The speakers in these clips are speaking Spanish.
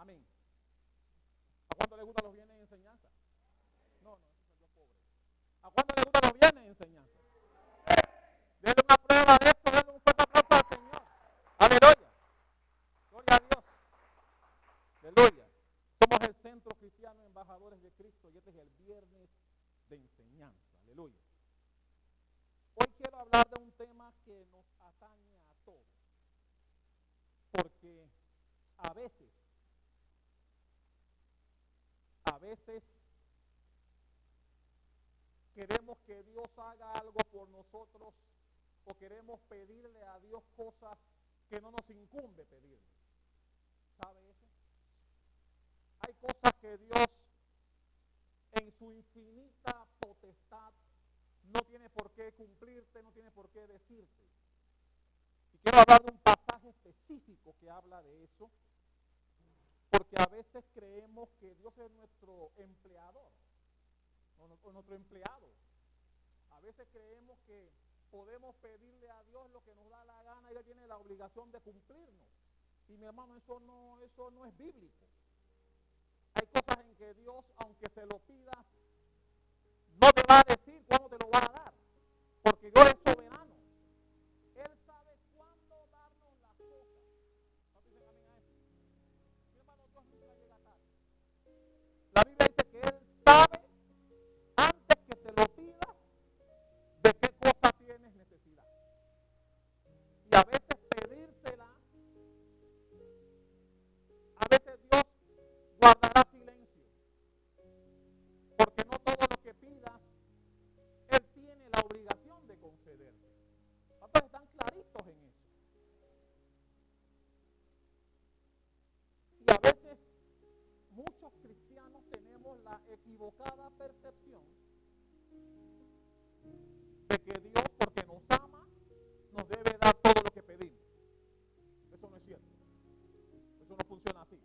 Amén. ¿A cuánto le gustan los bienes de enseñanza? No, eso salió pobre. ¿A cuánto le gustan los bienes de enseñanza? Denle una prueba de esto, denle un fuerte aplauso al Señor. Aleluya. Gloria a Dios. Aleluya. Somos el Centro Cristiano Embajadores de Cristo y este es el viernes de enseñanza. Aleluya. Hoy quiero hablar de un tema que nos atañe a todos. Porque a veces queremos que Dios haga algo por nosotros o queremos pedirle a Dios cosas que no nos incumbe pedirle. ¿Sabe eso? Hay cosas que Dios en su infinita potestad no tiene por qué cumplirte, no tiene por qué decirte. Y quiero hablar de un pasaje específico que habla de eso, porque a veces creemos que Dios es nuestro empleador o nuestro empleado. A veces creemos que podemos pedirle a Dios lo que nos da la gana y Él tiene la obligación de cumplirnos. Y mi hermano, eso no es bíblico. Hay cosas en que Dios, aunque se lo pidas, no te va a decir cuándo te lo va a dar, porque Dios es soberano. Él sabe cuándo darnos las cosas. ¿No dicen amén a eso? Mi hermano, Dios nunca llega tarde. La Biblia dice que Él sabe antes que te lo pidas de qué cosa tienes necesidad. Y a veces pedírsela, a veces Dios guardará silencio, porque no todo lo que pidas Él tiene la obligación de concederte. ¿Cuántos están claritos en eso? Y a veces muchos cristianos tenemos la equivocada percepción de que Dios, porque nos ama, nos debe dar todo lo que pedimos. Eso no es cierto. Eso no funciona así.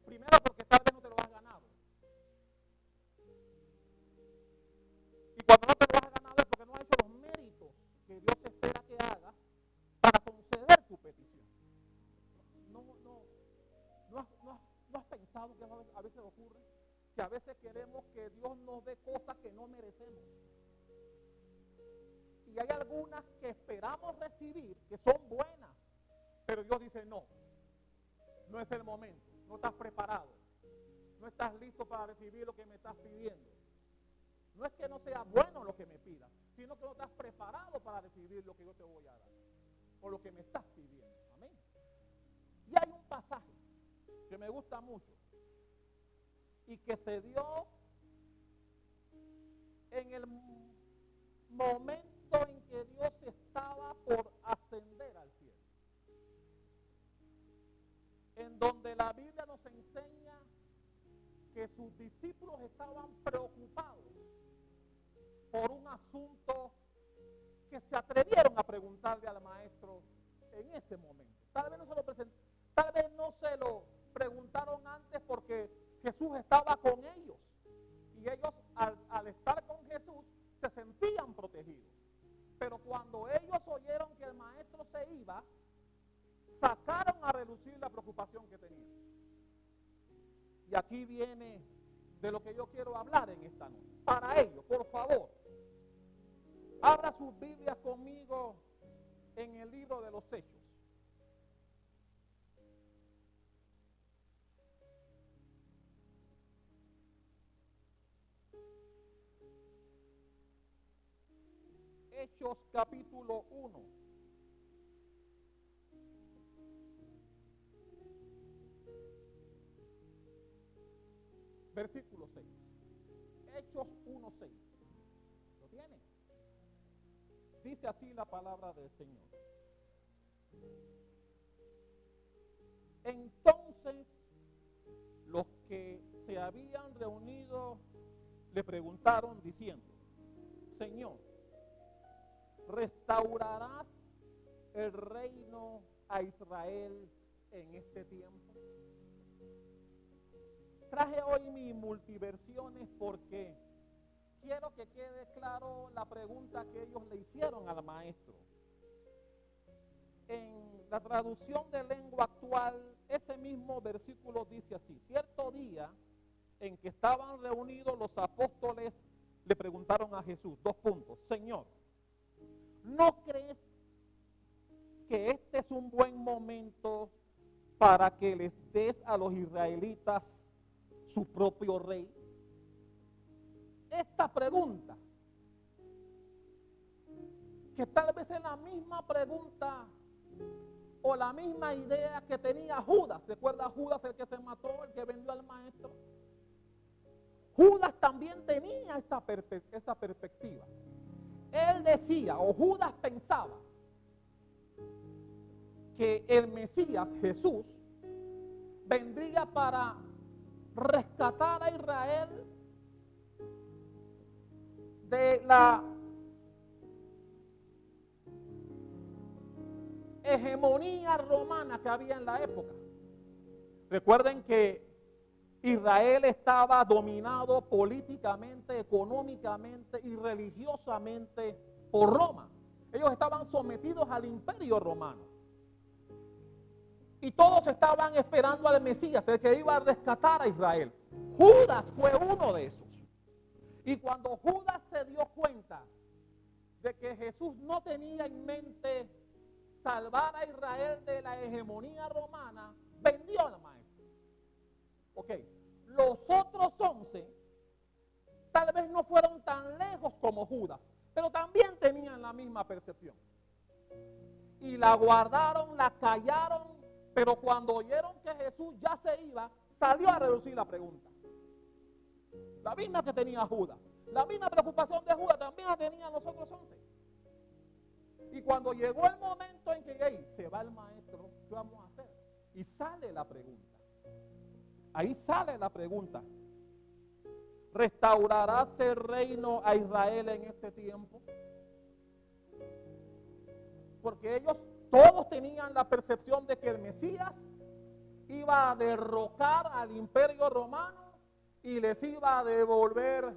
Primero, porque tal vez no te lo has ganado. Y cuando no te lo has ganado es porque no has hecho los méritos que Dios espera que hagas para conceder tu petición. ¿No has pensado que a veces ocurre? Que a veces queremos que Dios nos dé cosas que no merecemos. Y hay algunas que esperamos recibir que son buenas, pero Dios dice no es el momento, no estás preparado, no estás listo para recibir lo que me estás pidiendo. No es que no sea bueno lo que me pidas, sino que no estás preparado para recibir lo que yo te voy a dar o lo que me estás pidiendo. Amén. Y hay un pasaje que me gusta mucho y que se dio en el momento en que Dios estaba por ascender al cielo, en donde la Biblia nos enseña que sus discípulos estaban preocupados por un asunto que se atrevieron a preguntarle al maestro en ese momento. Tal vez no se lo preguntaron antes porque Jesús estaba con ellos y ellos al estar con Jesús se sentían protegidos. Pero cuando ellos oyeron que el maestro se iba, sacaron a relucir la preocupación que tenían. Y aquí viene de lo que yo quiero hablar en esta noche. Para ello, por favor, abra sus Biblias conmigo en el libro de los Hechos. Hechos capítulo 1. Versículo 6. Hechos 1:6. ¿Lo tiene? Dice así la palabra del Señor. Entonces, los que se habían reunido le preguntaron diciendo: Señor, ¿restaurarás el reino a Israel en este tiempo? Traje hoy mis multiversiones porque quiero que quede claro la pregunta que ellos le hicieron al maestro. En la traducción de lengua actual, ese mismo mismo versículo dice así: cierto día en que estaban reunidos los apóstoles, le preguntaron a Jesús, 2 puntos, Señor, ¿no crees que este es un buen momento para que les des a los israelitas su propio rey? Esta pregunta, que tal vez es la misma pregunta o la misma idea que tenía Judas. ¿Recuerda Judas, el que se mató, el que vendió al maestro? Judas también tenía esa perspectiva. Él decía, o Judas pensaba, que el Mesías, Jesús, vendría para rescatar a Israel de la hegemonía romana que había en la época. Recuerden que Israel estaba dominado políticamente, económicamente y religiosamente por Roma. Ellos estaban sometidos al imperio romano. Y todos estaban esperando al Mesías, el que iba a rescatar a Israel. Judas fue uno de esos. Y cuando Judas se dio cuenta de que Jesús no tenía en mente salvar a Israel de la hegemonía romana, vendió al maestro. Ok, los otros 11 tal vez no fueron tan lejos como Judas, pero también tenían la misma percepción. Y la guardaron, la callaron, pero cuando oyeron que Jesús ya se iba, salió a reducir la pregunta. La misma que tenía Judas, la misma preocupación de Judas también la tenían los otros 11. Y cuando llegó el momento en que hey, se va el maestro, ¿qué vamos a hacer? Y sale la pregunta. Ahí sale la pregunta. ¿Restaurarás el reino a Israel en este tiempo? Porque ellos todos tenían la percepción de que el Mesías iba a derrocar al imperio romano y les iba a devolver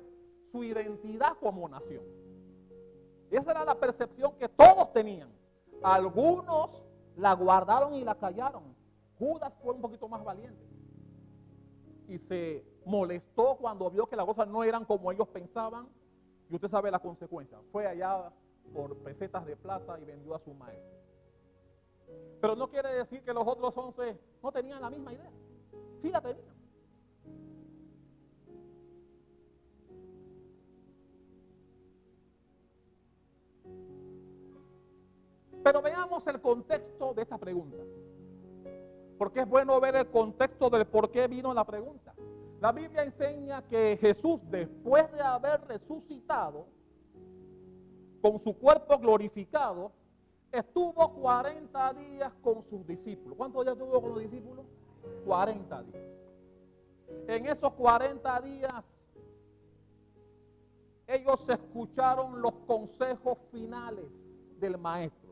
su identidad como nación. Esa era la percepción que todos tenían. Algunos la guardaron y la callaron. Judas fue un poquito más valiente y se molestó cuando vio que las cosas no eran como ellos pensaban, y usted sabe la consecuencia. Fue allá por pesetas de plata y vendió a su maestro. Pero no quiere decir que los otros 11 no tenían la misma idea. Sí la tenían. Pero veamos el contexto de esta pregunta. Porque es bueno ver el contexto del por qué vino la pregunta. La Biblia enseña que Jesús, después de haber resucitado, con su cuerpo glorificado, estuvo 40 días con sus discípulos. ¿Cuántos días estuvo con los discípulos? 40 días. En esos 40 días, ellos escucharon los consejos finales del maestro.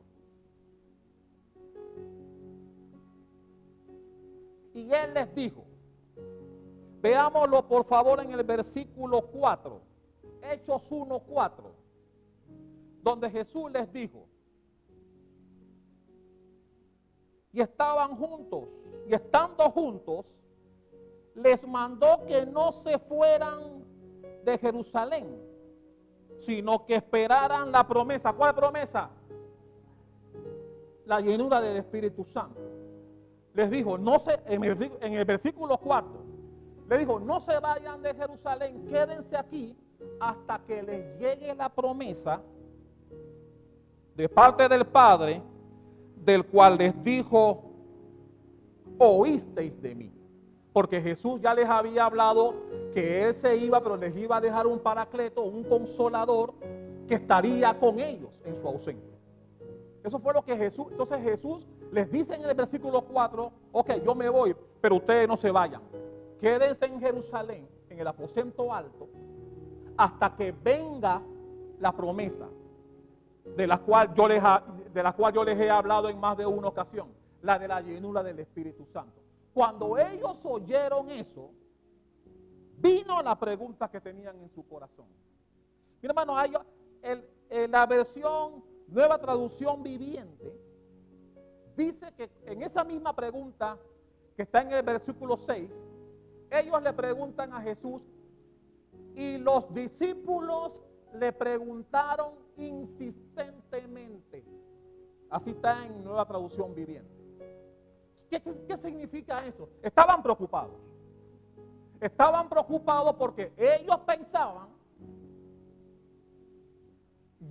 Y él les dijo, veámoslo por favor en el versículo 4, Hechos 1:4, donde Jesús les dijo, y estaban juntos, y estando juntos, les mandó que no se fueran de Jerusalén, sino que esperaran la promesa. ¿Cuál promesa? La llenura del Espíritu Santo. Les dijo, no se, en el versículo 4, les dijo, no se vayan de Jerusalén, quédense aquí hasta que les llegue la promesa de parte del Padre, del cual les dijo, oísteis de mí. Porque Jesús ya les había hablado que Él se iba, pero les iba a dejar un paracleto, un consolador, que estaría con ellos en su ausencia. Eso fue lo que Jesús, entonces Jesús les dice en el versículo 4, ok, yo me voy, pero ustedes no se vayan. Quédense en Jerusalén, en el aposento alto, hasta que venga la promesa, de la cual yo les he hablado en más de una ocasión, la de la llenura del Espíritu Santo. Cuando ellos oyeron eso, vino la pregunta que tenían en su corazón. Mi hermano, la versión Nueva Traducción Viviente dice que en esa misma pregunta que está en el versículo 6, ellos le preguntan a Jesús y los discípulos le preguntaron insistentemente. Así está en Nueva Traducción Viviente. ¿Qué significa eso? Estaban preocupados. Estaban preocupados porque ellos pensaban,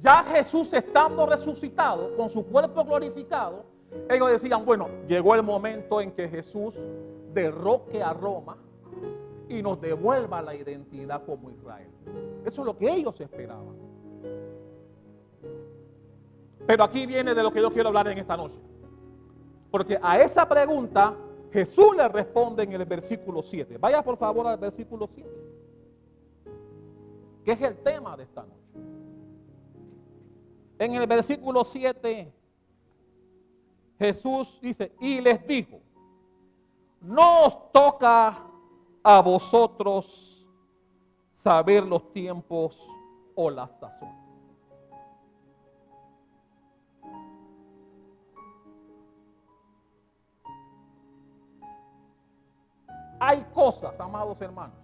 ya Jesús estando resucitado, con su cuerpo glorificado, ellos decían, bueno, llegó el momento en que Jesús derroque a Roma y nos devuelva la identidad como Israel. Eso es lo que ellos esperaban. Pero aquí viene de lo que yo quiero hablar en esta noche. Porque a esa pregunta Jesús le responde en el versículo 7. Vaya por favor al versículo 7, que es el tema de esta noche. En el versículo 7, Jesús dice, y les dijo, no os toca a vosotros saber los tiempos o las sazones. Hay cosas, amados hermanos,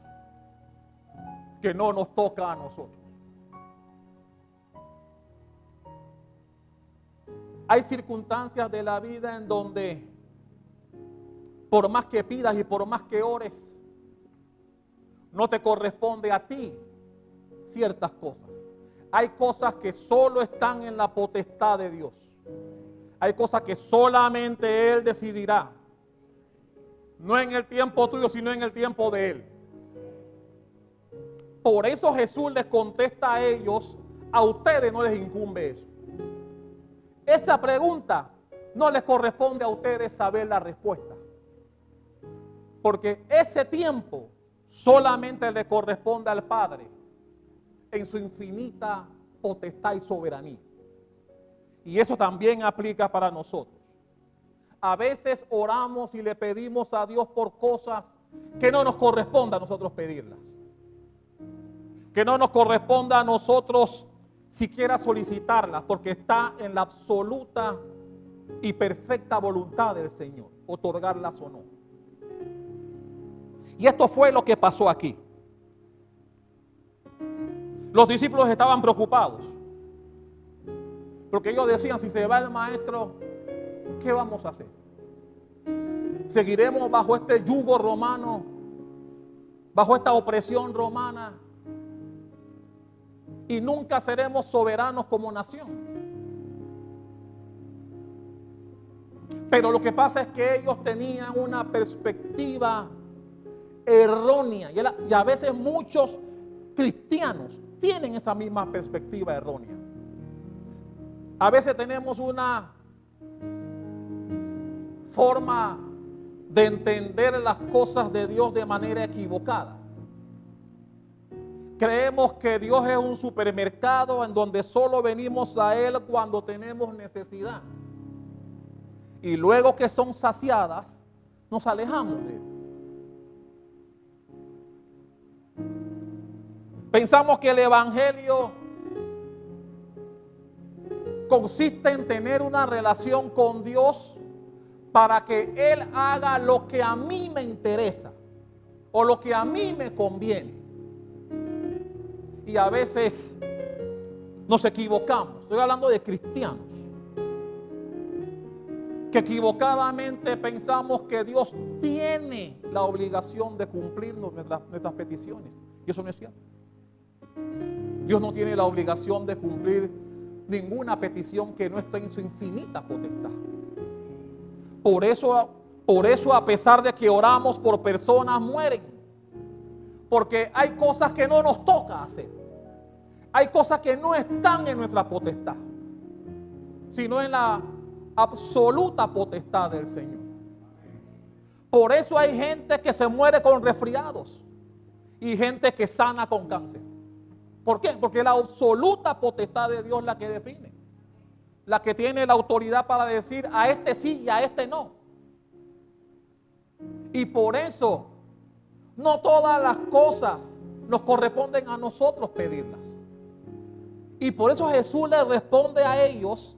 que no nos toca a nosotros. Hay circunstancias de la vida en donde, por más que pidas y por más que ores, no te corresponde a ti ciertas cosas. Hay cosas que solo están en la potestad de Dios. Hay cosas que solamente Él decidirá. No en el tiempo tuyo, sino en el tiempo de Él. Por eso Jesús les contesta a ellos, a ustedes no les incumbe eso. Esa pregunta no les corresponde a ustedes saber la respuesta. Porque ese tiempo solamente le corresponde al Padre en su infinita potestad y soberanía. Y eso también aplica para nosotros. A veces oramos y le pedimos a Dios por cosas que no nos corresponde a nosotros pedirlas. Que no nos corresponda a nosotros siquiera solicitarlas, porque está en la absoluta y perfecta voluntad del Señor, otorgarlas o no. Y esto fue lo que pasó aquí. Los discípulos estaban preocupados, porque ellos decían, si se va el maestro, ¿qué vamos a hacer? ¿Seguiremos bajo este yugo romano, bajo esta opresión romana, y nunca seremos soberanos como nación? Pero lo que pasa es que ellos tenían una perspectiva errónea, y a veces muchos cristianos tienen esa misma perspectiva errónea. A veces tenemos una forma de entender las cosas de Dios de manera equivocada. Creemos que Dios es un supermercado en donde solo venimos a Él cuando tenemos necesidad. Y luego que son saciadas, nos alejamos de Él. Pensamos que el Evangelio consiste en tener una relación con Dios para que Él haga lo que a mí me interesa o lo que a mí me conviene. Y a veces nos equivocamos. Estoy hablando de cristianos que equivocadamente pensamos que Dios tiene la obligación de cumplirnos nuestras peticiones. Y eso no es cierto. Dios no tiene la obligación de cumplir ninguna petición que no esté en su infinita potestad. Por eso a pesar de que oramos por personas, mueren. Porque hay cosas que no nos toca hacer. Hay cosas que no están en nuestra potestad, sino en la absoluta potestad del Señor. Por eso hay gente que se muere con resfriados y gente que sana con cáncer. ¿Por qué? Porque la absoluta potestad de Dios es la que define, la que tiene la autoridad para decir a este sí y a este no. Y por eso no todas las cosas nos corresponden a nosotros pedirlas. Y por eso Jesús le responde a ellos,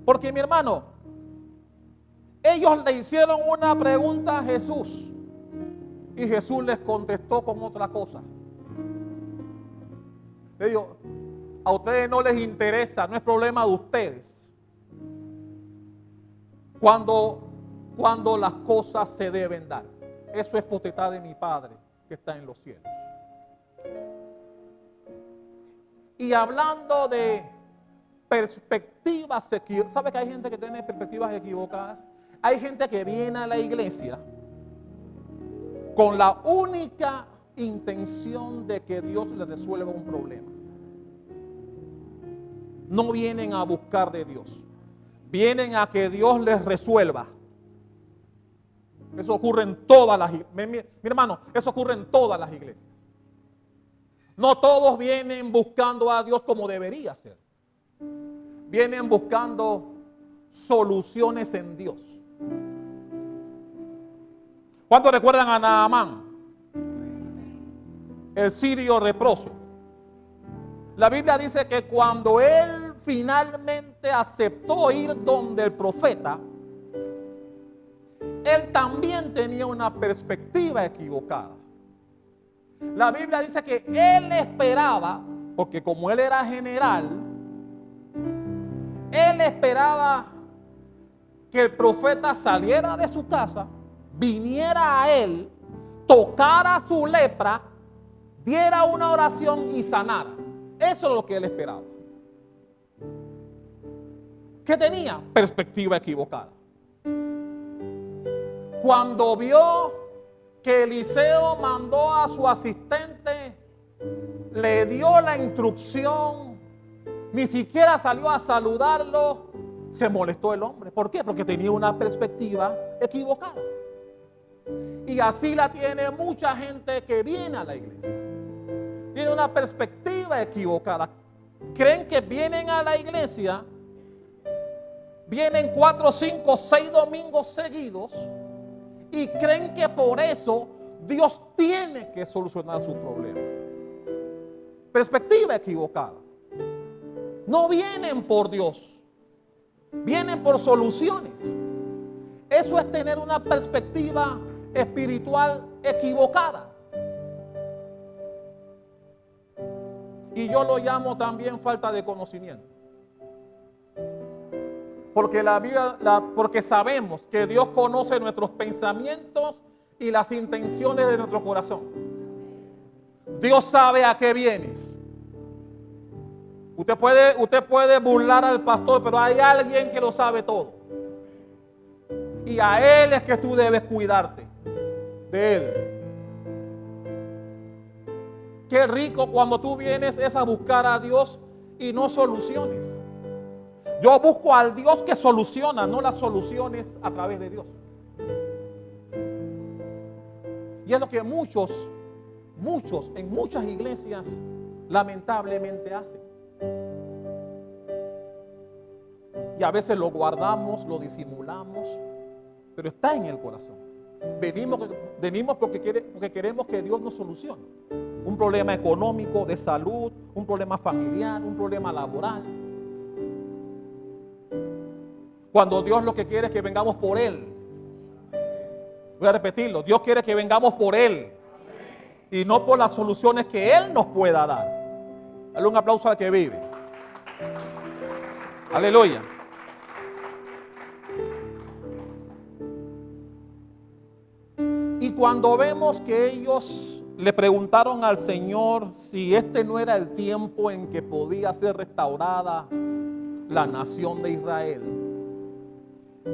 porque mi hermano, Ellos le hicieron una pregunta a Jesús y Jesús les contestó con otra cosa. Le dijo, a ustedes no les interesa, no es problema de ustedes cuando las cosas se deben dar. Eso es potestad de mi Padre que está en los cielos. Y hablando de perspectivas equivocadas, ¿sabe que hay gente que tiene perspectivas equivocadas? Hay gente que viene a la iglesia con la única intención de que Dios le resuelva un problema. No vienen a buscar de Dios, vienen a que Dios les resuelva. Eso ocurre en todas las iglesias. Mi hermano, eso ocurre en todas las iglesias. No todos vienen buscando a Dios como debería ser. Vienen buscando soluciones en Dios. ¿Cuántos recuerdan a Naamán? El sirio leproso. La Biblia dice que cuando él finalmente aceptó ir donde el profeta, él también tenía una perspectiva equivocada. La Biblia dice que él esperaba, porque como él era general, él esperaba que el profeta saliera de su casa, viniera a él, tocara su lepra, diera una oración y sanara. Eso es lo que él esperaba. ¿Qué tenía? Perspectiva equivocada. Cuando vio que Eliseo mandó a su asistente, le dio la instrucción, ni siquiera salió a saludarlo, se molestó el hombre. ¿Por qué? Porque tenía una perspectiva equivocada. Y así la tiene mucha gente que viene a la iglesia. Tiene una perspectiva equivocada. Creen que vienen a la iglesia, vienen 4, 5, 6 domingos seguidos y creen que por eso Dios tiene que solucionar su problema. Perspectiva equivocada. No vienen por Dios, vienen por soluciones. Eso es tener una perspectiva espiritual equivocada. Y yo lo llamo también falta de conocimiento. Porque porque sabemos que Dios conoce nuestros pensamientos y las intenciones de nuestro corazón. Dios sabe a qué vienes. Usted puede burlar al pastor, pero hay alguien que lo sabe todo. Y a él es que tú debes cuidarte de él. Qué rico cuando tú vienes es a buscar a Dios y no soluciones. Yo busco al Dios que soluciona, no las soluciones a través de Dios. Y es lo que muchos en muchas iglesias lamentablemente hacen. Y a veces lo guardamos, lo disimulamos, pero está en el corazón. Venimos porque queremos que Dios nos solucione. Un problema económico, de salud, un problema familiar, un problema laboral. Cuando Dios lo que quiere es que vengamos por Él. Voy a repetirlo, Dios quiere que vengamos por Él y no por las soluciones que Él nos pueda dar. Dale un aplauso al que vive. Aleluya. Y cuando vemos que ellos le preguntaron al Señor si este no era el tiempo en que podía ser restaurada la nación de Israel,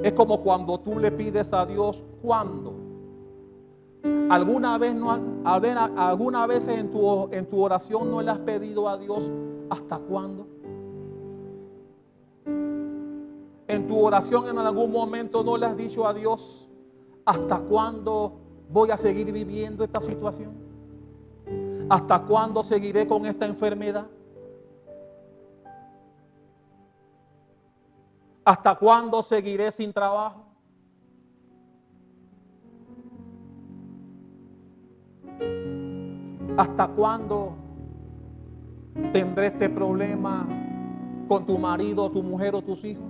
es como cuando tú le pides a Dios, ¿cuándo? ¿Alguna vez en tu oración no le has pedido a Dios hasta cuándo? En tu oración en algún momento no le has dicho a Dios, ¿hasta cuándo voy a seguir viviendo esta situación? ¿Hasta cuándo seguiré con esta enfermedad? ¿Hasta cuándo seguiré sin trabajo? ¿Hasta cuándo tendré este problema con tu marido, tu mujer o tus hijos?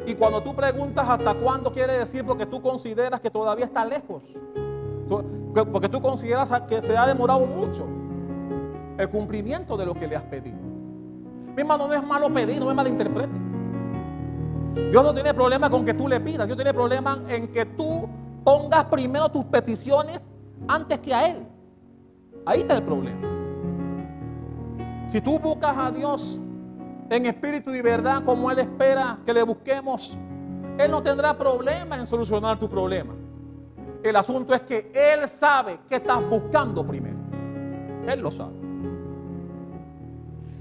Y cuando tú preguntas hasta cuándo, quiere decir porque tú consideras que todavía está lejos. Porque tú consideras que se ha demorado mucho el cumplimiento de lo que le has pedido. Mi hermano, no es malo pedir, no me malinterprete. Dios no tiene problema con que tú le pidas. Dios tiene problema en que tú pongas primero tus peticiones antes que a Él. Ahí está el problema. Si tú buscas a Dios en espíritu y verdad como Él espera que le busquemos, Él no tendrá problema en solucionar tu problema. El asunto es que Él sabe qué estás buscando primero. Él lo sabe.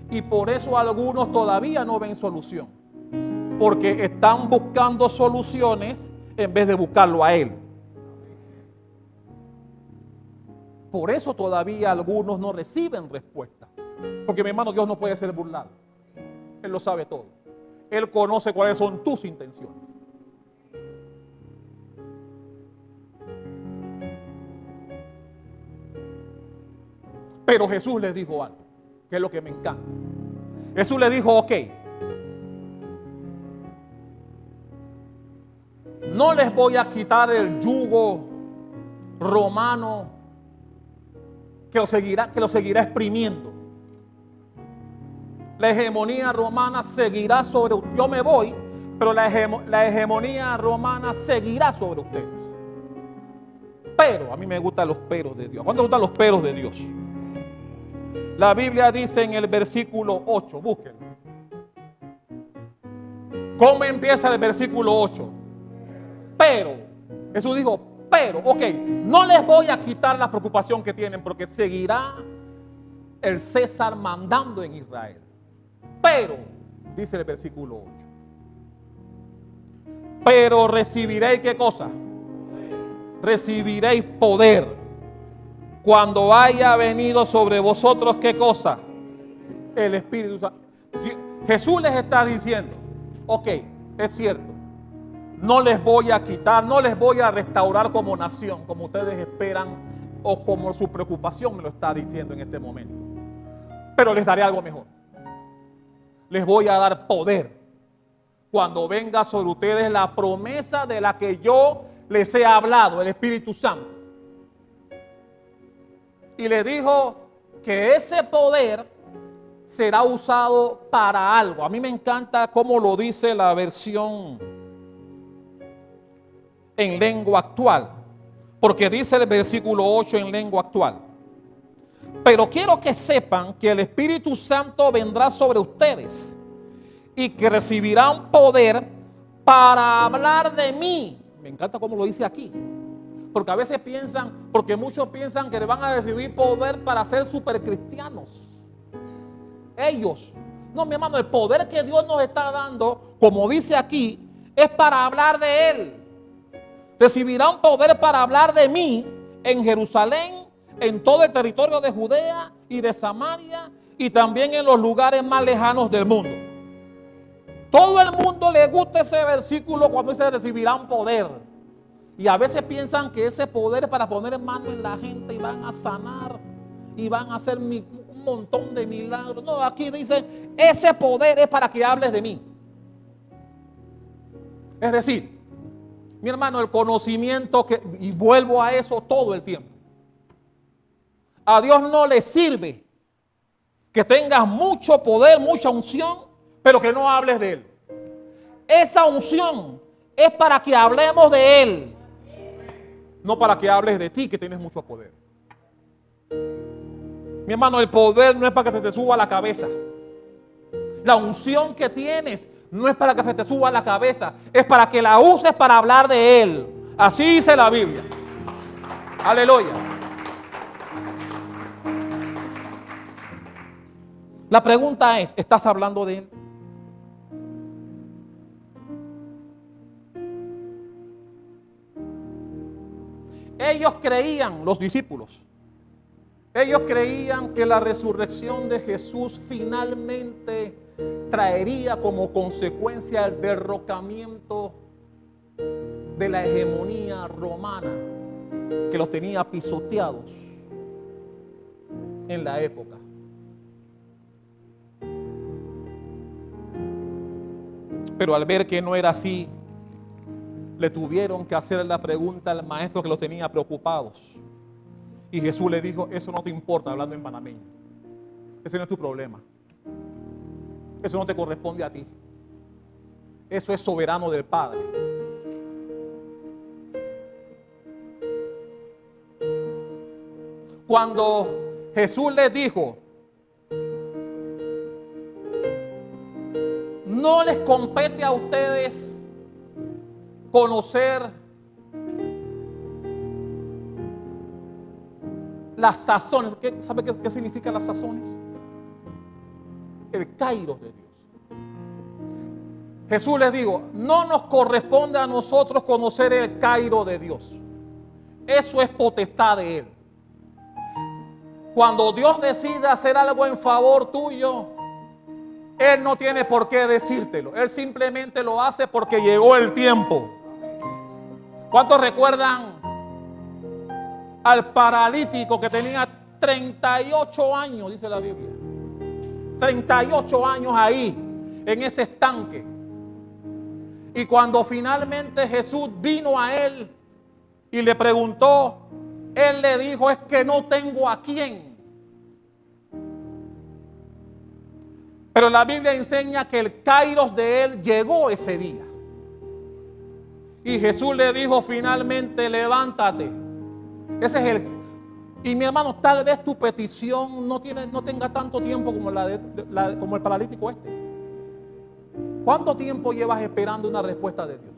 Y por eso algunos todavía no ven solución. Porque están buscando soluciones en vez de buscarlo a Él. Por eso todavía algunos no reciben respuesta. Porque mi hermano, Dios no puede ser burlado. Él lo sabe todo. Él conoce cuáles son tus intenciones. Pero Jesús les dijo algo, que es lo que me encanta. Jesús le dijo, ok, no les voy a quitar el yugo romano que lo seguirá exprimiendo. La hegemonía romana seguirá sobre ustedes. Yo me voy, pero la hegemonía romana seguirá sobre ustedes. Pero, a mí me gustan los peros de Dios. ¿Cuántos gustan los peros de Dios? La Biblia dice en el versículo 8, búsquenlo. ¿Cómo empieza el versículo 8? Pero, Jesús dijo, pero, ok, no les voy a quitar la preocupación que tienen porque seguirá el César mandando en Israel. Pero, dice el versículo 8, pero recibiréis, ¿qué cosa? Recibiréis poder cuando haya venido sobre vosotros, ¿qué cosa? El Espíritu Santo. Jesús les está diciendo, ok, es cierto, no les voy a quitar, no les voy a restaurar como nación, como ustedes esperan o como su preocupación me lo está diciendo en este momento. Pero les daré algo mejor. Les voy a dar poder cuando venga sobre ustedes la promesa de la que yo les he hablado, el Espíritu Santo. Y le dijo que ese poder será usado para algo. A mí me encanta cómo lo dice la versión en lengua actual, porque dice el versículo 8 en lengua actual. Pero quiero que sepan que el Espíritu Santo vendrá sobre ustedes y que recibirán poder para hablar de mí. Me encanta cómo lo dice aquí. Porque a veces piensan, porque muchos piensan que le van a recibir poder para ser supercristianos. Ellos. No, mi hermano, el poder que Dios nos está dando, como dice aquí, es para hablar de Él. Recibirán poder para hablar de mí en Jerusalén, en todo el territorio de Judea y de Samaria y también en los lugares más lejanos del mundo. Todo el mundo le gusta ese versículo cuando dice recibirán poder. Y a veces piensan que ese poder es para poner mano en la gente y van a sanar y van a hacer un montón de milagros. No, aquí dice ese poder es para que hables de mí. Es decir, mi hermano, el conocimiento y vuelvo a eso todo el tiempo. A Dios no le sirve que tengas mucho poder, mucha unción, pero que no hables de Él. Esa unción es para que hablemos de Él, no para que hables de ti que tienes mucho poder. Mi hermano, el poder no es para que se te suba a la cabeza. La unción que tienes no es para que se te suba a la cabeza, es para que la uses para hablar de Él. Así dice la Biblia. Aleluya. La pregunta es, ¿estás hablando de Él? Ellos creían, los discípulos, ellos creían que la resurrección de Jesús finalmente traería como consecuencia el derrocamiento de la hegemonía romana que los tenía pisoteados en la época. Pero al ver que no era así, le tuvieron que hacer la pregunta al maestro que los tenía preocupados. Y Jesús le dijo, eso no te importa, hablando en panameño. Ese no es tu problema. Eso no te corresponde a ti. Eso es soberano del Padre. Cuando Jesús les dijo, no les compete a ustedes conocer las sazones. ¿Sabe qué significa las sazones? El kairos de Dios. Jesús les dijo, no nos corresponde a nosotros conocer el kairos de Dios. Eso es potestad de Él. Cuando Dios decide hacer algo en favor tuyo, Él no tiene por qué decírtelo. Él simplemente lo hace porque llegó el tiempo. ¿Cuántos recuerdan al paralítico que tenía 38 años, dice la Biblia? 38 años ahí, en ese estanque. Y cuando finalmente Jesús vino a él y le preguntó, él le dijo, es que no tengo a quién. Pero la Biblia enseña que el kairos de él llegó ese día. Y Jesús le dijo finalmente, levántate. Ese es el... Y mi hermano, tal vez tu petición no tenga tanto tiempo como, como el paralítico este. ¿Cuánto tiempo llevas esperando una respuesta de Dios?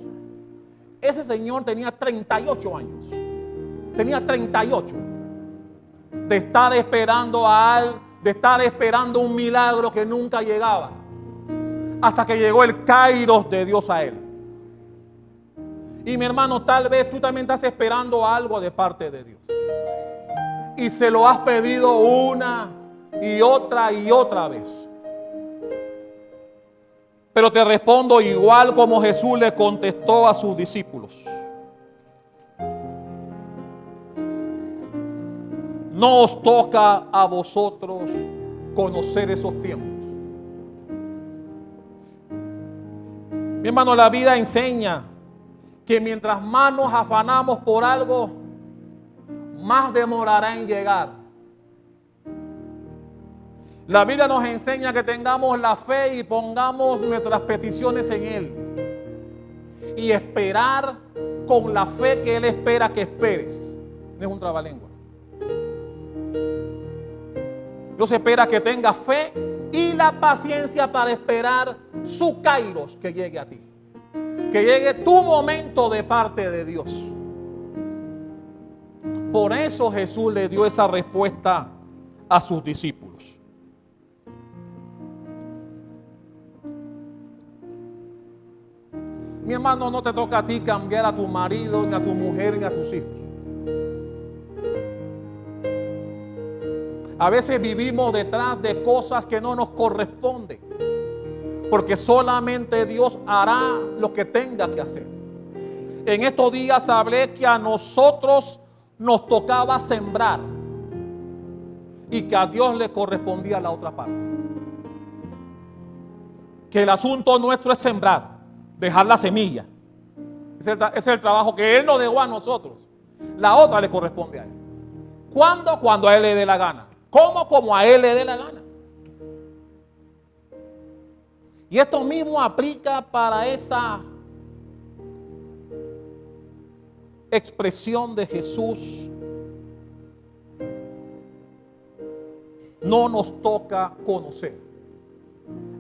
Ese señor tenía 38 años. Tenía 38. De estar esperando de estar esperando un milagro que nunca llegaba. Hasta que llegó el kairos de Dios a él. Y mi hermano, tal vez tú también estás esperando algo de parte de Dios. Y se lo has pedido una y otra vez. Pero te respondo igual como Jesús le contestó a sus discípulos. No os toca a vosotros conocer esos tiempos. Mi hermano, la vida enseña que mientras más nos afanamos por algo, más demorará en llegar. La Biblia nos enseña que tengamos la fe y pongamos nuestras peticiones en Él. Y esperar con la fe que Él espera que esperes. No es un trabalengua. Dios espera que tengas fe y la paciencia para esperar su kairos que llegue a ti. Que llegue tu momento de parte de Dios. Por eso Jesús le dio esa respuesta a sus discípulos. Mi hermano, no te toca a ti cambiar a tu marido, ni a tu mujer, ni a tus hijos. A veces vivimos detrás de cosas que no nos corresponden, porque solamente Dios hará lo que tenga que hacer. En estos días hablé que a nosotros nos tocaba sembrar y que a Dios le correspondía la otra parte. Que el asunto nuestro es sembrar, dejar la semilla. Ese es el trabajo que Él nos dejó a nosotros. La otra le corresponde a Él. ¿Cuándo? Cuando a Él le dé la gana. ¿Cómo? Como a Él le dé la gana. Y esto mismo aplica para esa expresión de Jesús. No nos toca conocer.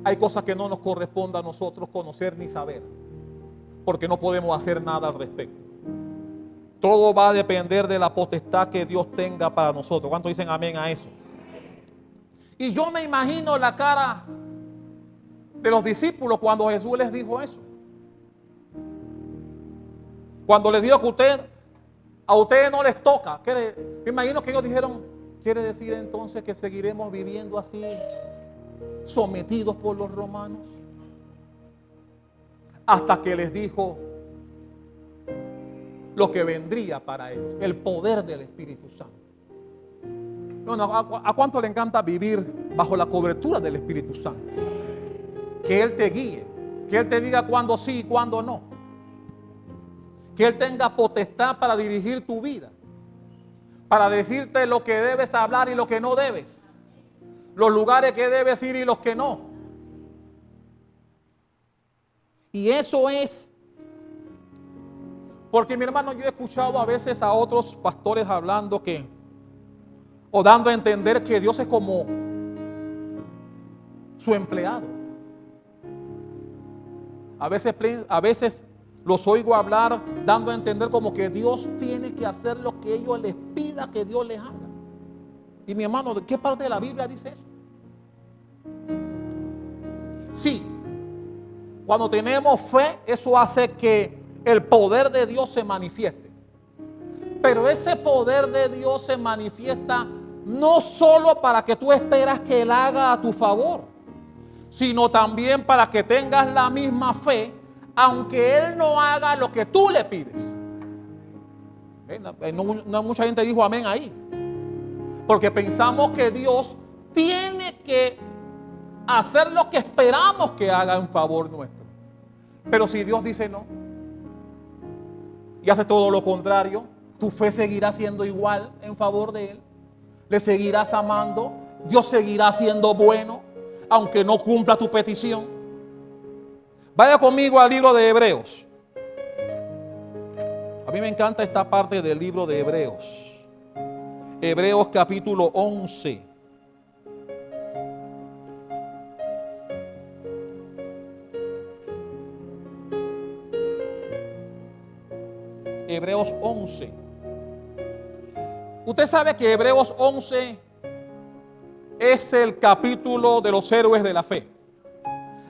Hay cosas que no nos corresponde a nosotros conocer ni saber, porque no podemos hacer nada al respecto. Todo va a depender de la potestad que Dios tenga para nosotros. ¿Cuántos dicen amén a eso? Y yo me imagino la cara de los discípulos cuando Jesús les dijo eso. Cuando les dijo que a ustedes no les toca. Me imagino que ellos dijeron, ¿quiere decir entonces que seguiremos viviendo así, sometidos por los romanos? Hasta que les dijo lo que vendría para ellos, el poder del Espíritu Santo. ¿A cuánto le encanta vivir bajo la cobertura del Espíritu Santo? Que Él te guíe, Que Él te diga cuándo sí y cuándo no. Que Él tenga potestad para dirigir tu vida. Para decirte lo que debes hablar y lo que no debes. Los lugares que debes ir y los que no. Y eso es. Porque mi hermano, yo he escuchado a veces a otros pastores hablando o dando a entender que Dios es como su empleado. A veces los oigo hablar dando a entender como que Dios tiene que hacer lo que ellos les pida que Dios les haga. Y mi hermano, ¿de qué parte de la Biblia dice eso? Sí, cuando tenemos fe, eso hace que el poder de Dios se manifieste. Pero ese poder de Dios se manifiesta no solo para que tú esperas que Él haga a tu favor, sino también para que tengas la misma fe, aunque Él no haga lo que tú le pides. No mucha gente dijo amén ahí. Porque pensamos que Dios tiene que hacer lo que esperamos que haga en favor nuestro. Pero si Dios dice no y hace todo lo contrario, tu fe seguirá siendo igual en favor de Él. Le seguirás amando. Dios seguirá siendo bueno, aunque no cumpla tu petición. Vaya conmigo al libro de Hebreos. A mí me encanta esta parte del libro de Hebreos. Hebreos capítulo 11. Hebreos 11. Usted sabe que Hebreos 11 es el capítulo de los héroes de la fe.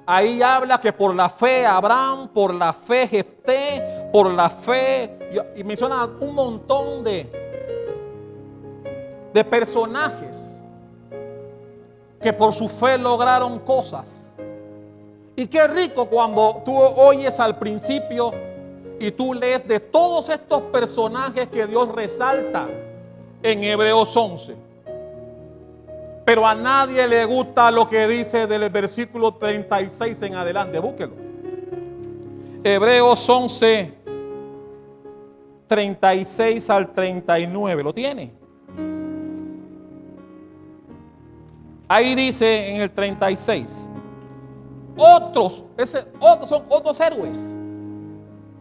Ahí habla que por la fe Abraham, por la fe Jefté, por la fe, y menciona un montón de personajes que por su fe lograron cosas. Y qué rico cuando tú oyes al principio y tú lees de todos estos personajes que Dios resalta en Hebreos 11. Pero a nadie le gusta lo que dice del versículo 36 en adelante. Búsquelo. Hebreos 11, 36 al 39. ¿Lo tiene? Ahí dice en el 36. Son otros héroes.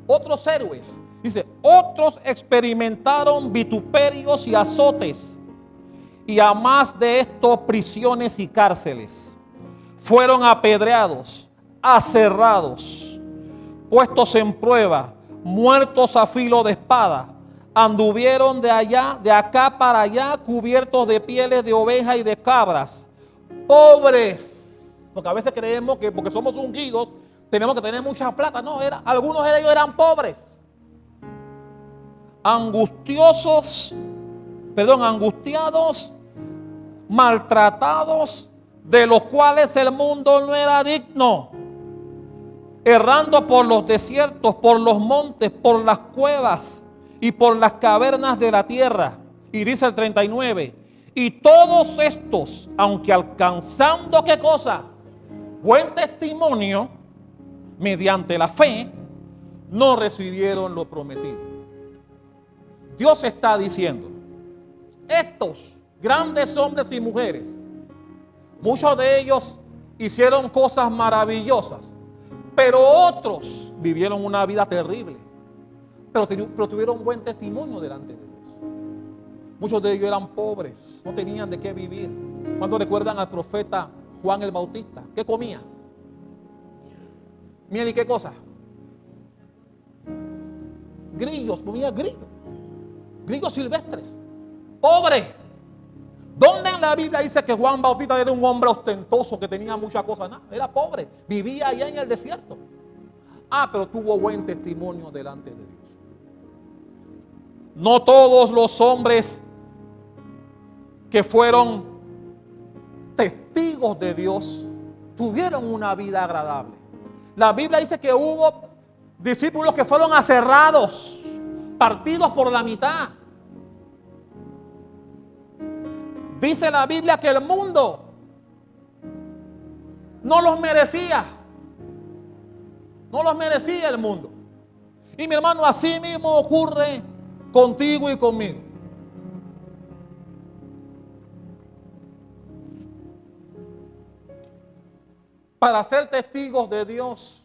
Otros héroes. Dice, otros experimentaron vituperios y azotes. Y a más de esto, prisiones y cárceles. Fueron apedreados, aserrados, puestos en prueba, muertos a filo de espada. Anduvieron de acá para allá, cubiertos de pieles de oveja y de cabras. Pobres. Porque a veces creemos que porque somos ungidos tenemos que tener mucha plata. No, algunos de ellos eran pobres. Angustiados, maltratados, de los cuales el mundo no era digno, errando por los desiertos, por los montes, por las cuevas y por las cavernas de la tierra. Y dice el 39, y todos estos, aunque alcanzando ¿qué cosa? Buen testimonio, mediante la fe, no recibieron lo prometido. Dios está diciendo, estos grandes hombres y mujeres, muchos de ellos hicieron cosas maravillosas, pero otros vivieron una vida terrible, pero tuvieron buen testimonio delante de Dios. Muchos de ellos eran pobres, no tenían de qué vivir. ¿Cuándo recuerdan al profeta Juan el Bautista? ¿Qué comía? Miel y qué cosa. Grillos, comía grillos silvestres. Pobre. ¿Dónde en la Biblia dice que Juan Bautista era un hombre ostentoso que tenía muchas cosas? No, era pobre, vivía allá en el desierto. Pero tuvo buen testimonio delante de Dios. No todos los hombres que fueron testigos de Dios tuvieron una vida agradable. La Biblia dice que hubo discípulos que fueron aserrados, partidos por la mitad. Dice la Biblia que el mundo no los merecía. No los merecía el mundo. Y mi hermano, así mismo ocurre contigo y conmigo. Para ser testigos de Dios,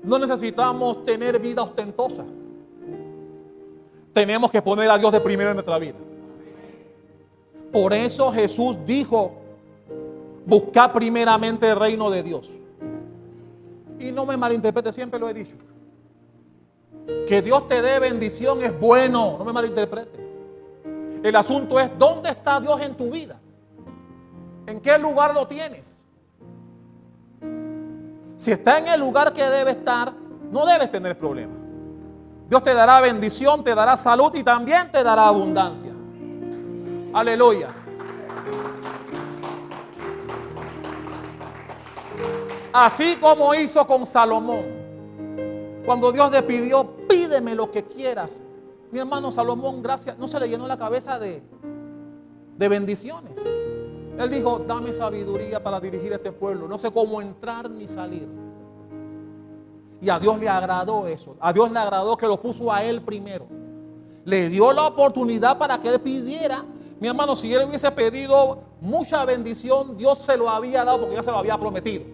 no necesitamos tener vida ostentosa. Tenemos que poner a Dios de primero en nuestra vida. Por eso Jesús dijo: buscar primeramente el reino de Dios. Y no me malinterprete, siempre lo he dicho. Que Dios te dé bendición es bueno, no me malinterprete. El asunto es: ¿dónde está Dios en tu vida? ¿En qué lugar lo tienes? Si está en el lugar que debe estar, no debes tener problemas. Dios te dará bendición, te dará salud y también te dará abundancia. Aleluya. Así como hizo con Salomón. Cuando Dios le pidió: pídeme lo que quieras. Mi hermano, Salomón, gracias, no se le llenó la cabeza de bendiciones. Él dijo: dame sabiduría para dirigir a este pueblo. No sé cómo entrar ni salir. Y a Dios le agradó eso. A Dios le agradó que lo puso a él primero. Le dio la oportunidad para que él pidiera. Mi hermano, si él hubiese pedido mucha bendición, Dios se lo había dado porque ya se lo había prometido.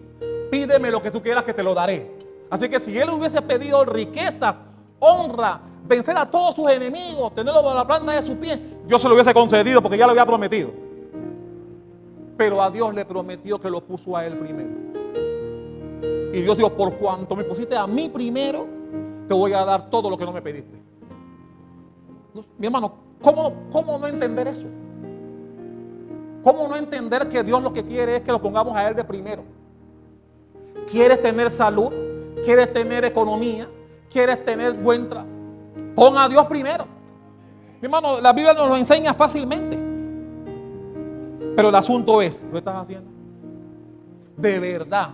Pídeme lo que tú quieras que te lo daré. Así que si él hubiese pedido riquezas, honra, vencer a todos sus enemigos, tenerlo bajo la planta de sus pies, Dios se lo hubiese concedido porque ya lo había prometido. Pero a Dios le prometió que lo puso a él primero. Y Dios dijo: por cuanto me pusiste a mí primero, te voy a dar todo lo que no me pediste. Mi hermano, ¿cómo no entender eso? ¿Cómo no entender que Dios lo que quiere es que lo pongamos a él de primero? ¿Quieres tener salud? ¿Quieres tener economía? ¿Quieres tener buen trabajo? Pon a Dios primero. Mi hermano, la Biblia nos lo enseña fácilmente. Pero el asunto es: ¿lo estás haciendo? ¿De verdad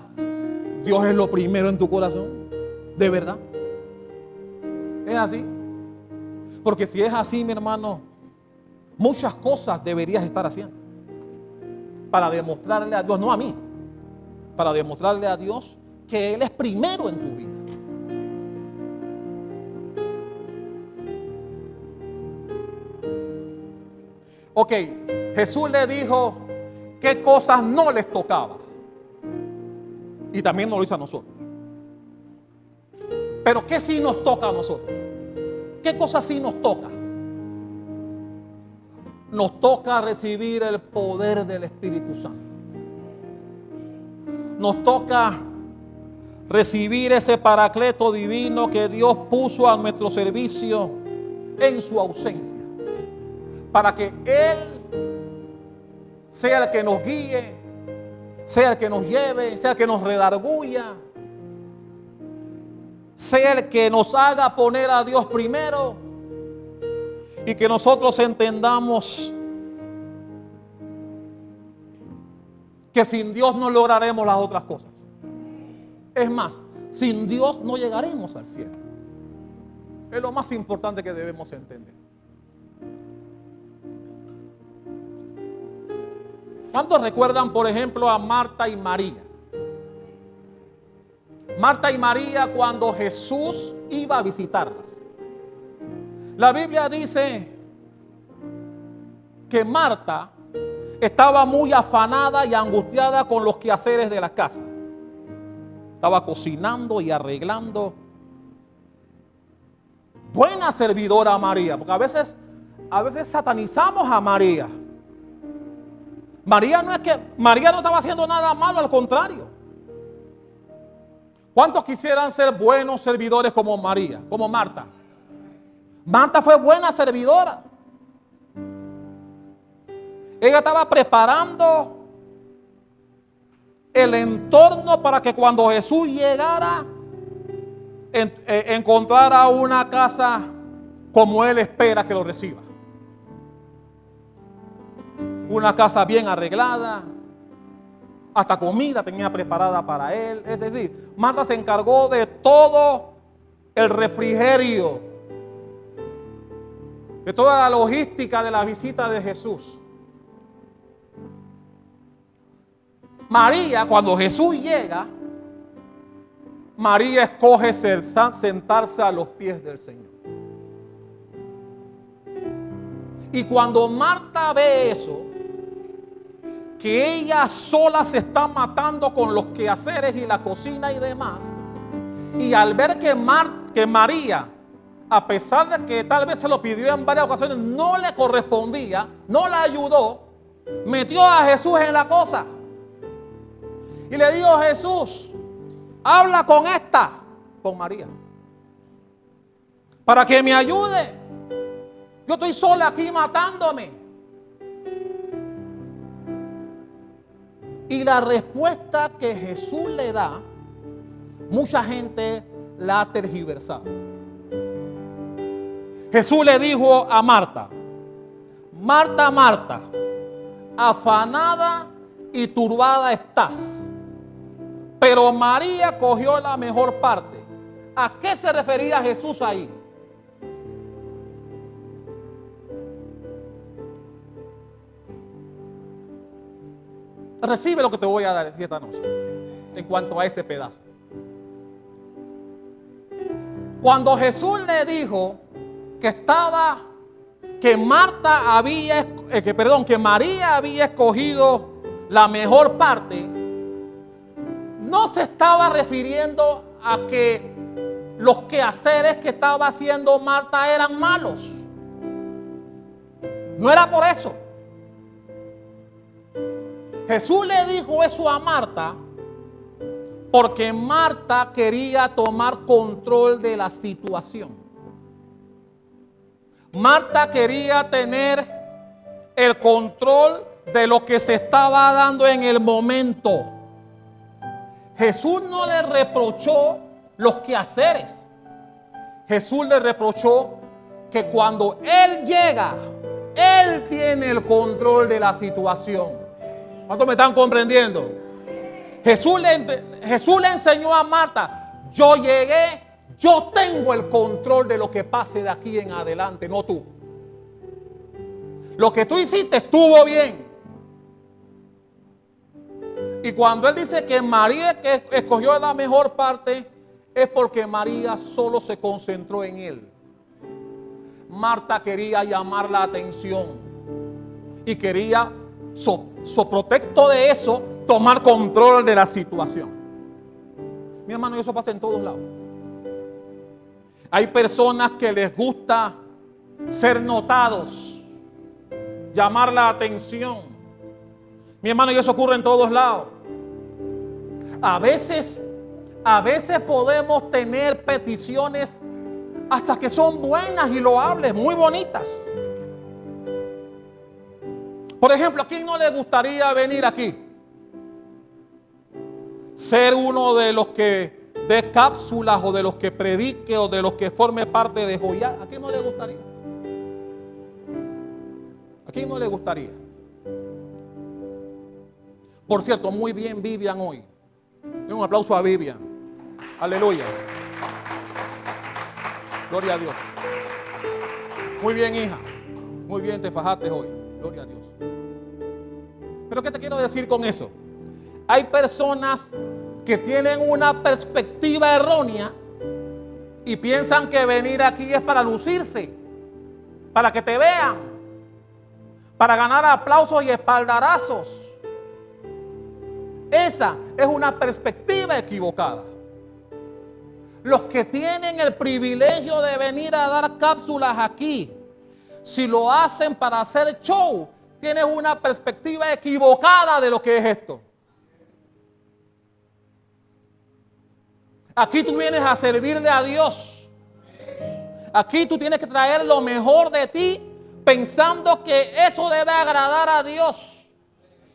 Dios es lo primero en tu corazón? ¿De verdad? ¿Es así? Porque si es así, mi hermano, muchas cosas deberías estar haciendo para demostrarle a Dios, no a mí, para demostrarle a Dios que Él es primero en tu vida. Ok, Jesús le dijo qué cosas no les tocaba. Y también nos lo hizo a nosotros. Pero ¿qué sí nos toca a nosotros? ¿Qué cosas sí nos toca? Nos toca recibir el poder del Espíritu Santo. Nos toca recibir ese paracleto divino que Dios puso a nuestro servicio en su ausencia, para que Él sea el que nos guíe, sea el que nos lleve, sea el que nos redarguya, sea el que nos haga poner a Dios primero y que nosotros entendamos que sin Dios no lograremos las otras cosas. Es más, sin Dios no llegaremos al cielo. Es lo más importante que debemos entender. ¿Cuántos recuerdan, por ejemplo, a Marta y María? Marta y María cuando Jesús iba a visitarlas. La Biblia dice que Marta estaba muy afanada y angustiada con los quehaceres de la casa. Estaba cocinando y arreglando. Buena servidora María, porque a veces satanizamos a María. María no estaba haciendo nada malo, al contrario. ¿Cuántos quisieran ser buenos servidores como María, como Marta? Marta fue buena servidora. Ella estaba preparando el entorno para que cuando Jesús llegara, encontrara una casa como Él espera que lo reciba. Una casa bien arreglada, hasta comida tenía preparada para Él. Es decir, Marta se encargó de todo el refrigerio, de toda la logística de la visita de Jesús. María, cuando Jesús llega, María escoge sentarse a los pies del Señor. Y cuando Marta ve eso, que ella sola se está matando con los quehaceres y la cocina y demás, y al ver que María, a pesar de que tal vez se lo pidió en varias ocasiones, no le correspondía, no la ayudó, metió a Jesús en la cosa. Y le dijo: Jesús, habla con María, para que me ayude. Yo estoy sola aquí matándome. Y la respuesta que Jesús le da, mucha gente la ha tergiversado. Jesús le dijo a Marta: Marta, Marta, afanada y turbada estás, pero María cogió la mejor parte. ¿A qué se refería Jesús ahí? Recibe lo que te voy a dar esta noche en cuanto a ese pedazo. Cuando Jesús le dijo que María había escogido la mejor parte, no se estaba refiriendo a que los quehaceres que estaba haciendo Marta eran malos. No era por eso. Jesús le dijo eso a Marta porque Marta quería tomar control de la situación. Marta quería tener el control de lo que se estaba dando en el momento. Jesús no le reprochó los quehaceres. Jesús le reprochó que cuando Él llega, Él tiene el control de la situación. ¿Cuántos me están comprendiendo? Jesús le enseñó a Marta: yo llegué, yo tengo el control de lo que pase de aquí en adelante, no tú. Lo que tú hiciste estuvo bien. Y cuando Él dice que María que escogió la mejor parte, es porque María solo se concentró en Él. Marta quería llamar la atención y quería, so pretexto de eso, tomar control de la situación. Mi hermano, eso pasa en todos lados. Hay personas que les gusta ser notados, llamar la atención. Mi hermano, y eso ocurre en todos lados. A veces podemos tener peticiones hasta que son buenas y loables, muy bonitas. Por ejemplo, ¿a quién no le gustaría venir aquí? Ser uno de los que dé cápsulas o de los que predique o de los que forme parte de Joya. ¿A quién no le gustaría? ¿A quién no le gustaría? Por cierto, muy bien Vivian hoy. Un aplauso a Vivian. Aleluya. Gloria a Dios. Muy bien, hija. Muy bien, te fajaste hoy. Gloria a Dios. Pero ¿qué te quiero decir con eso? Hay personas que tienen una perspectiva errónea y piensan que venir aquí es para lucirse, para que te vean, para ganar aplausos y espaldarazos. Esa es una perspectiva equivocada. Los que tienen el privilegio de venir a dar cápsulas aquí, si lo hacen para hacer show, tienen una perspectiva equivocada de lo que es esto. Aquí tú vienes a servirle a Dios. Aquí tú tienes que traer lo mejor de ti, pensando que eso debe agradar a Dios,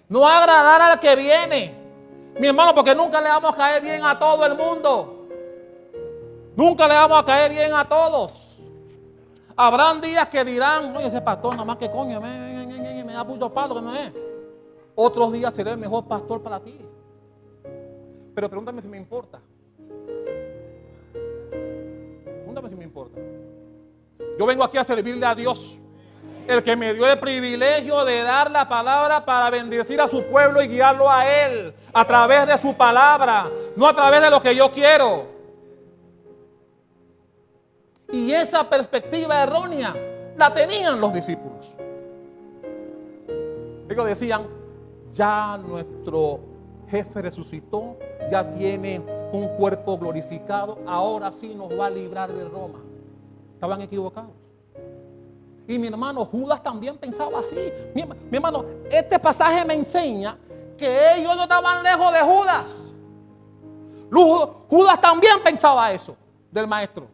no agradar al que viene. Mi hermano, porque nunca le vamos a caer bien a todo el mundo. Nunca le vamos a caer bien a todos. Habrán días que dirán: oye, ese pastor nada más que coño, me da mucho palo que no es. Otros días seré el mejor pastor para ti. Pero pregúntame si me importa. Pregúntame si me importa. Yo vengo aquí a servirle a Dios. el que me dio el privilegio de dar la palabra para bendecir a su pueblo y guiarlo a Él a través de su palabra, no a través de lo que yo quiero. Y esa perspectiva errónea la tenían los discípulos. Ellos decían, ya nuestro jefe resucitó, ya tiene un cuerpo glorificado, ahora sí nos va a librar de Roma. Estaban equivocados. Y mi hermano, Judas también pensaba así. Mi hermano, este pasaje me enseña que ellos no estaban lejos de Judas. Judas también pensaba eso del maestro.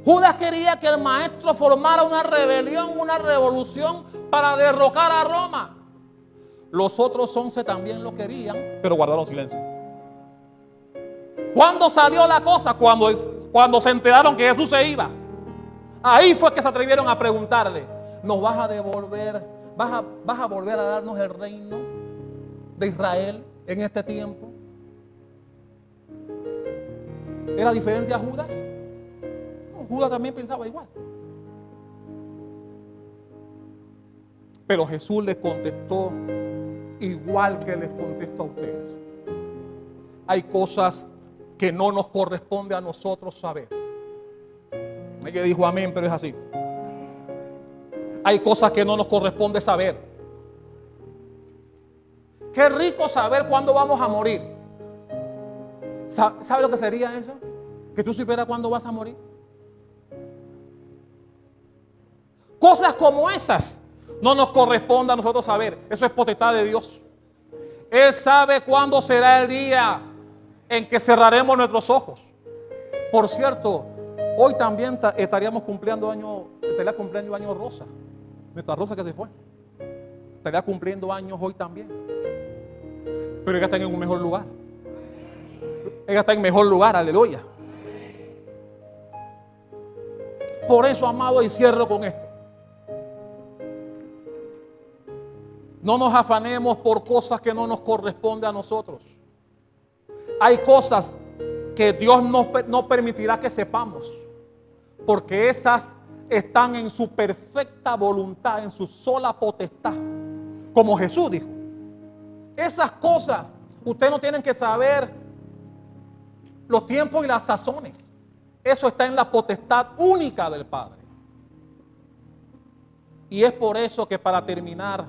Judas quería que el maestro formara una rebelión, una revolución para derrocar a Roma. Los otros 11 también lo querían, pero guardaron silencio. ¿Cuándo salió la cosa? Cuando se enteraron que Jesús se iba. Ahí fue que se atrevieron a preguntarle, ¿nos vas a devolver, vas a volver a darnos el reino de Israel en este tiempo? ¿Era diferente a Judas? No, Judas también pensaba igual. Pero Jesús les contestó igual que les contesto a ustedes. Hay cosas que no nos corresponde a nosotros saber. Ella dijo amén, pero es así. Hay cosas que no nos corresponde saber. Qué rico saber cuándo vamos a morir. ¿Sabe lo que sería eso? Que tú supieras cuándo vas a morir. Cosas como esas no nos corresponde a nosotros saber. Eso es potestad de Dios. Él sabe cuándo será el día en que cerraremos nuestros ojos. Por cierto, hoy también estaría cumpliendo año Rosa. Nuestra Rosa que se fue. Estaría cumpliendo años hoy también. Pero ella está en un mejor lugar. Ella está en mejor lugar, aleluya. Por eso, amado, y cierro con esto. No nos afanemos por cosas que no nos corresponden a nosotros. Hay cosas que Dios no permitirá que sepamos, porque esas están en su perfecta voluntad, en su sola potestad, como Jesús dijo. Esas cosas ustedes no tienen que saber los tiempos y las sazones. Eso está en la potestad única del Padre. Y es por eso que, para terminar,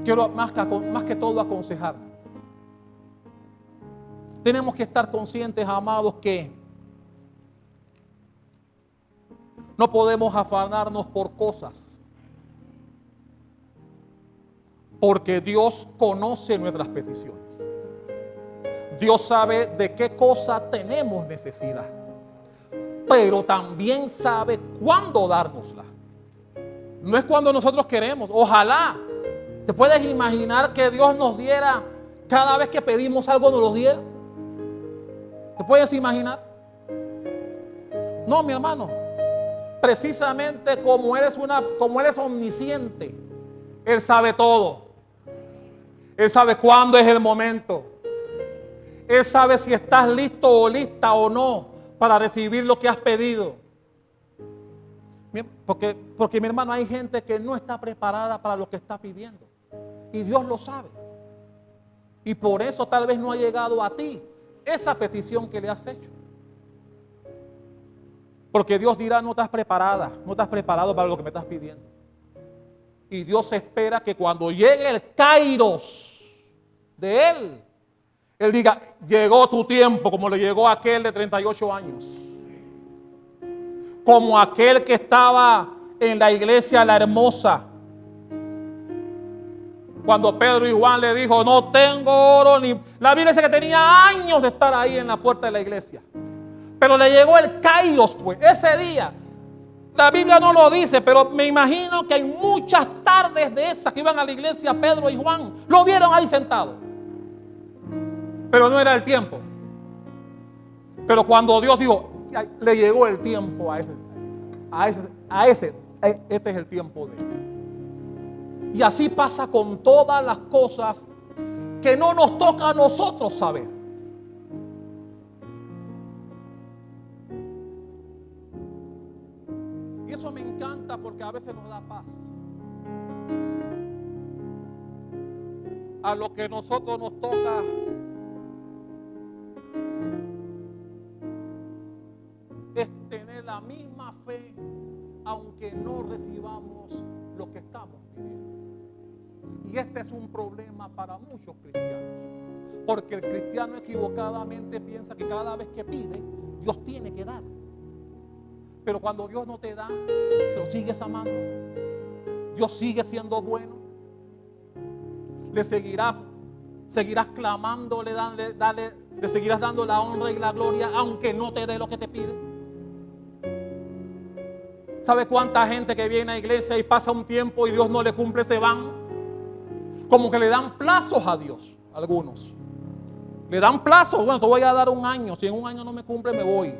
quiero más que todo aconsejar. Tenemos que estar conscientes, amados, que no podemos afanarnos por cosas, porque Dios conoce nuestras peticiones. Dios sabe de qué cosa tenemos necesidad, pero también sabe cuándo dárnosla. No es cuando nosotros queremos. Ojalá. ¿Te puedes imaginar que Dios nos diera cada vez que pedimos algo, nos lo diera? ¿Te puedes imaginar? No, mi hermano. Precisamente como eres omnisciente, Él sabe todo. Él sabe cuándo es el momento. Él sabe si estás listo o lista o no para recibir lo que has pedido. Porque mi hermano, hay gente que no está preparada para lo que está pidiendo. Y Dios lo sabe. Y por eso tal vez no ha llegado a ti esa petición que le has hecho. Porque Dios dirá, no estás preparada, no estás preparado para lo que me estás pidiendo. Y Dios espera que cuando llegue el kairos de Él, Él diga, llegó tu tiempo, como le llegó a aquel de 38 años. Como aquel que estaba en la iglesia La Hermosa, cuando Pedro y Juan le dijo, no tengo oro ni... La Biblia dice que tenía años de estar ahí en la puerta de la iglesia. Pero le llegó el kairos, pues, ese día. La Biblia no lo dice, pero me imagino que en muchas tardes de esas que iban a la iglesia, Pedro y Juan lo vieron ahí sentado. Pero no era el tiempo. Pero cuando Dios dijo, le llegó el tiempo a ese, este es el tiempo de Él. Y así pasa con todas las cosas que no nos toca a nosotros saber. Eso me encanta porque a veces nos da paz. A lo que nosotros nos toca es tener la misma fe, aunque no recibamos lo que estamos pidiendo. Y este es un problema para muchos cristianos, porque el cristiano equivocadamente piensa que cada vez que pide, Dios tiene que dar. Pero cuando Dios no te da, se lo sigues amando. Dios sigue siendo bueno. Le seguirás clamando, le seguirás dando la honra y la gloria, aunque no te dé lo que te pide. ¿Sabe cuánta gente que viene a la iglesia y pasa un tiempo y Dios no le cumple, se van? Como que le dan plazos a Dios, algunos. Le dan plazos, bueno, te voy a dar un año, si en un año no me cumple, me voy.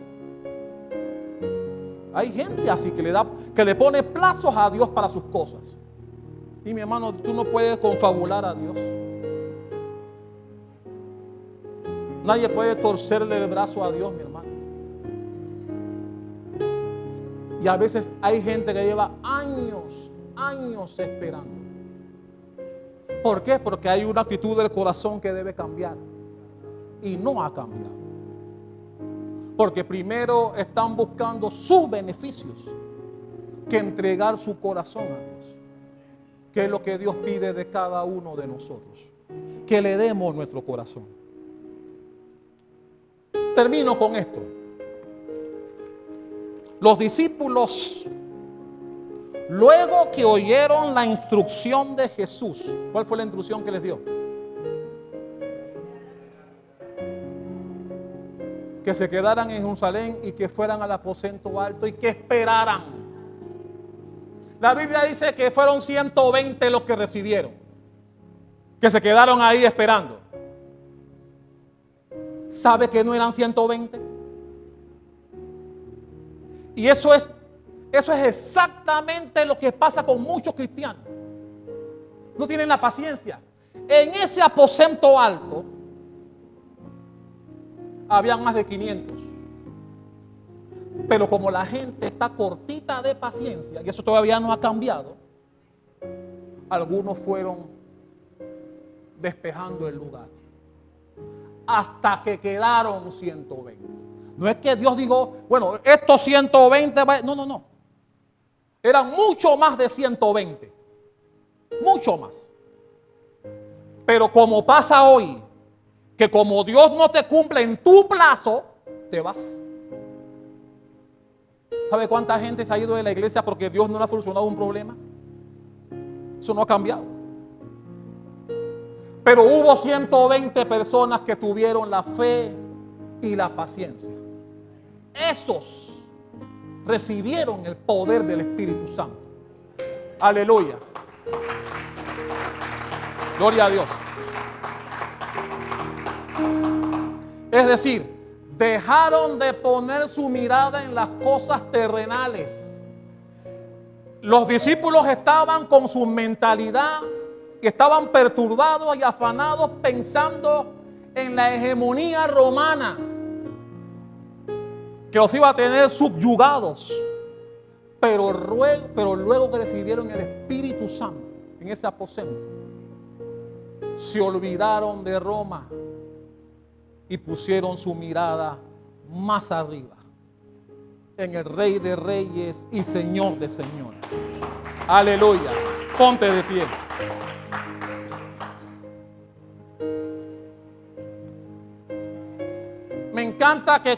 Hay gente así que le pone plazos a Dios para sus cosas. Y mi hermano, tú no puedes confabular a Dios. Nadie puede torcerle el brazo a Dios, mi hermano. Y a veces hay gente que lleva años esperando. ¿Por qué? Porque hay una actitud del corazón que debe cambiar. Y no ha cambiado. Porque primero están buscando sus beneficios que entregar su corazón a Dios. Que es lo que Dios pide de cada uno de nosotros. Que le demos nuestro corazón. Termino con esto. Los discípulos, luego que oyeron la instrucción de Jesús, ¿cuál fue la instrucción que les dio? Que se quedaran en Jerusalén y que fueran al aposento alto y que esperaran. La Biblia dice que fueron 120 los que recibieron, que se quedaron ahí esperando. ¿Sabe que no eran 120? Y eso es exactamente lo que pasa con muchos cristianos. No tienen la paciencia. En ese aposento alto habían más de 500. Pero como la gente está cortita de paciencia, y eso todavía no ha cambiado, algunos fueron despejando el lugar. Hasta que quedaron 120. No es que Dios dijo, bueno, estos 120, no. Eran mucho más de 120. Mucho más. Pero como pasa hoy, que como Dios no te cumple en tu plazo, te vas. ¿Sabe cuánta gente se ha ido de la iglesia porque Dios no le ha solucionado un problema? Eso no ha cambiado. Pero hubo 120 personas que tuvieron la fe y la paciencia. Esos recibieron el poder del Espíritu Santo. Aleluya. Gloria a Dios. Es decir, dejaron de poner su mirada en las cosas terrenales. Los discípulos estaban con su mentalidad y estaban perturbados y afanados pensando en la hegemonía romana que los iba a tener subyugados. Pero luego que recibieron el Espíritu Santo en ese aposento, se olvidaron de Roma y pusieron su mirada más arriba, en el Rey de Reyes y Señor de Señores. Aleluya. Ponte de pie. Me encanta que